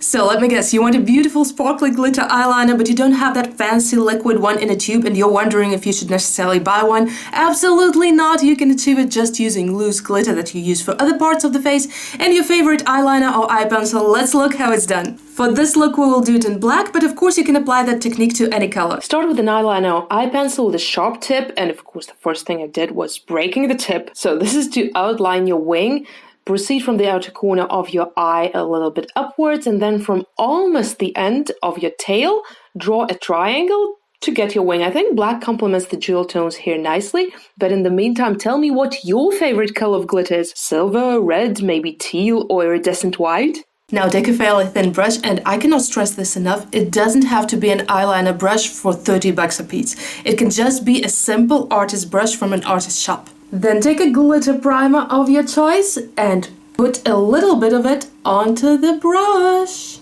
So let me guess, you want a beautiful sparkly glitter eyeliner, but you don't have that fancy liquid one in a tube and you're wondering if you should necessarily buy one? Absolutely not! You can achieve it just using loose glitter that you use for other parts of the face and your favorite eyeliner or eye pencil. Let's look how it's done. For this look we will do it in black, but of course you can apply that technique to any color. Start with an eyeliner or eye pencil with a sharp tip, and of course the first thing I did was breaking the tip. So this is to outline your wing. Proceed from the outer corner of your eye a little bit upwards, and then from almost the end of your tail, draw a triangle to get your wing. I think black complements the jewel tones here nicely, but in the meantime, tell me what your favorite color of glitter is. Silver, red, maybe teal, or iridescent white? Now take a fairly thin brush, and I cannot stress this enough, it doesn't have to be an eyeliner brush for 30 bucks a piece. It can just be a simple artist brush from an artist shop. Then take a glitter primer of your choice and put a little bit of it onto the brush.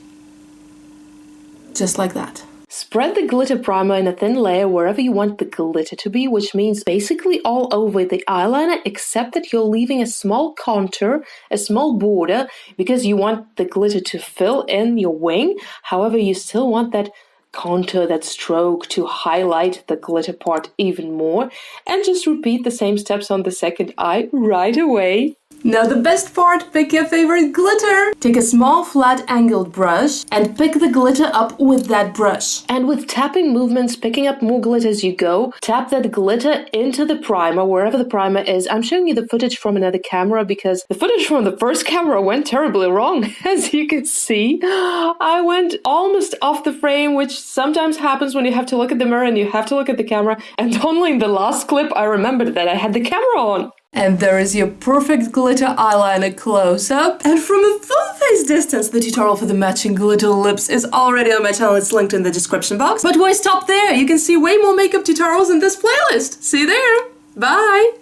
Just like that. Spread the glitter primer in a thin layer wherever you want the glitter to be, which means basically all over the eyeliner, except that you're leaving a small contour, a small border, because you want the glitter to fill in your wing. However, you still want that contour, that stroke, to highlight the glitter part even more, and just repeat the same steps on the second eye right away. Now the best part, pick your favorite glitter. Take a small flat angled brush and pick the glitter up with that brush. And with tapping movements, picking up more glitter as you go, tap that glitter into the primer, wherever the primer is. I'm showing you the footage from another camera because the footage from the first camera went terribly wrong. As you can see, I went almost off the frame, which sometimes happens when you have to look at the mirror and you have to look at the camera. And only in the last clip I remembered that I had the camera on. And there is your perfect glitter eyeliner close-up. And from a full face distance, the tutorial for the matching glitter lips is already on my channel. It's linked in the description box. But why stop there? You can see way more makeup tutorials in this playlist. See you there. Bye!